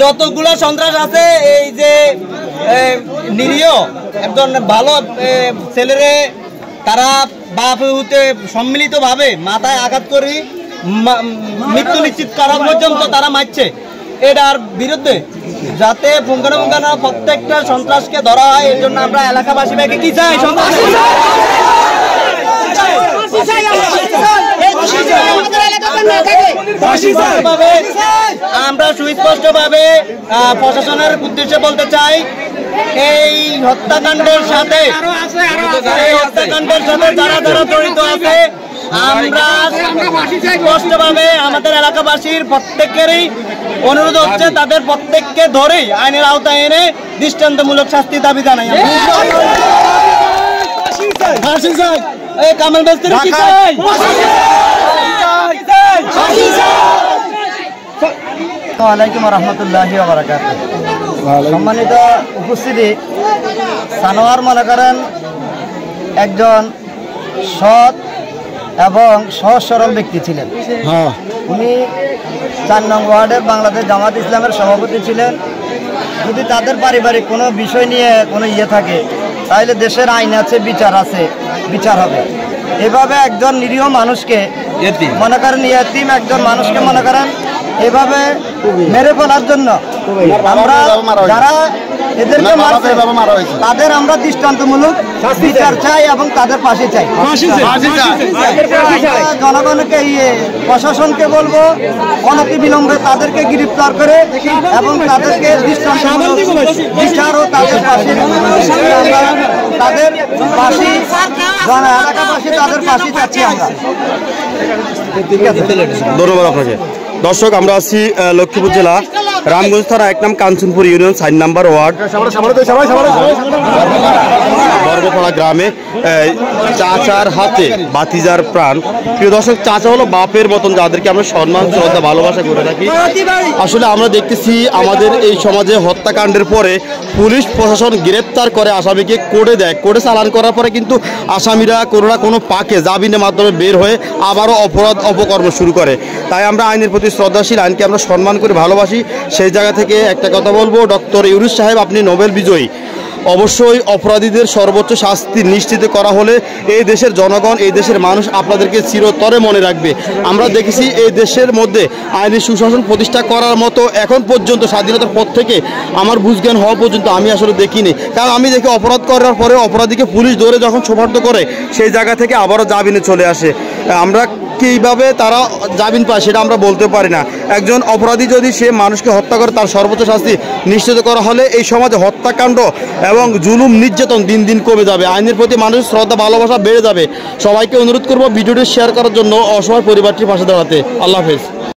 যতগুলো সন্ত্রাস আছে এই যে নিরীহ একজন ভালো ছেলেরে তারা বাপ হতে সম্মিলিতভাবে মাথায় আঘাত করে মৃত্যু নিশ্চিত করা পর্যন্ত তারা মারছে, এটার বিরুদ্ধে যাতে পুঙ্খানুপুঙ্খানো প্রত্যেকটা সন্ত্রাসকে ধরা হয়, এর জন্য আমরা এলাকাবাসী ভাইকে কি চাই, আমরা সুস্পষ্টভাবে প্রশাসনের উদ্দেশ্যে বলতে চাই, এই হত্যাকাণ্ডের সাথে যারা যারা জড়িত আছে আমরা স্পষ্টভাবে আমাদের এলাকাবাসীর প্রত্যেকেরই অনুরোধ হচ্ছে তাদের প্রত্যেককে ধরেই আইনের আওতায় এনে দৃষ্টান্তমূলক শাস্তি দাবি জানাই। কামাল বেস্তির কি চাই? ওয়ালাইকুম রহমতুল্লাহি ওয়া বারাকাতুহু। সম্মানিত উপস্থিতি, সানোয়ার মনে করেন একজন সৎ এবং সহজ সরল ব্যক্তি ছিলেন। উনি ৪ নং ওয়ার্ডের বাংলাদেশ জামাত ইসলামের সভাপতি ছিলেন। যদি তাদের পারিবারিক কোনো বিষয় নিয়ে কোনো থাকে তাহলে দেশের আইন আছে, বিচার হবে। এভাবে একজন নিরীহ মানুষকে মনে করেন ইয়েতিম একজন মানুষকে মনে করেন এভাবে মেরে ফেলার জন্য আমরা যারা এদেরকে মারছে তাদের আমরা দৃষ্টান্তমূলক বিচার চাই এবং তাদের পাশে চাই। জনগণকে প্রশাসনকে বলবো অনতি বিলম্বে তাদেরকে গ্রেফতার করে এবং তাদেরকে দৃষ্টান্তমূলক বিচার ও তাদের পাশে তাদের পাশে এলাকাবাসী তাদের পাশে চাচ্ছি আমরা। ধন্যবাদ আপনাকে। দর্শক, আমরা আছি লক্ষ্মীপুর জেলা রামগঞ্জ থানা 1 নং কাঞ্চনপুর ইউনিয়ন 4 নম্বর ওয়ার্ড বর্গপাড়া গ্রামে চাচার হাতে বাতিজার প্রাণ। প্রিয় দর্শক, চাচা হলো বাপের মতন, যাদেরকে আমরা সম্মান শ্রদ্ধা ভালোবাসা করে থাকি। আসলে আমরা দেখতেছি আমাদের এই সমাজে হত্যাকাণ্ডের পরে পুলিশ প্রশাসন গ্রেপ্তার করে আসামিকে কোর্টে দেয়, কোর্টে চালান করার পরে কিন্তু আসামিরা কোনো পাকে জামিনের মাধ্যমে বের হয়ে আবারও অপকর্ম শুরু করে। তাই আমরা আইনের প্রতি শ্রদ্ধাশীল, আইনকে আমরা সম্মান করে ভালোবাসি। সেই জায়গা থেকে একটা কথা বলবো, ডক্টর ইউনূস সাহেব আপনি নোবেল বিজয়ী, অবশ্যই অপরাধীদের সর্বোচ্চ শাস্তি নিশ্চিত করা হলে এই দেশের জনগণ, এই দেশের মানুষ আপনাদেরকে চিরতরে মনে রাখবে। আমরা দেখেছি এই দেশের মধ্যে আইনি সুশাসন প্রতিষ্ঠা করার মতো এখন পর্যন্ত স্বাধীনতার পর থেকে আমার বুঝজ্ঞান হওয়া পর্যন্ত আমি আসলে দেখিনি। কারণ আমি দেখি অপরাধ করার পরে অপরাধীকে পুলিশ ধরে যখন সোপর্দ করে সেই জায়গা থেকে আবারও জামিনে চলে আসে। আমরা কীভাবে তারা জামিন পায় সেটা আমরা বলতে পারি না। একজন অপরাধী যদি সে মানুষকে হত্যা করে তার সর্বোচ্চ শাস্তি নিশ্চিত করা হলে এই সমাজে হত্যাকাণ্ড এবং জুলুম নির্যাতন দিন দিন কমে যাবে, আইনের প্রতি মানুষের শ্রদ্ধা ভালোবাসা বেড়ে যাবে। সবাইকে অনুরোধ করব ভিডিওটি শেয়ার করার জন্য, অসহায় পরিবারটির পাশে দাঁড়াতে। আল্লাহ হাফেজ।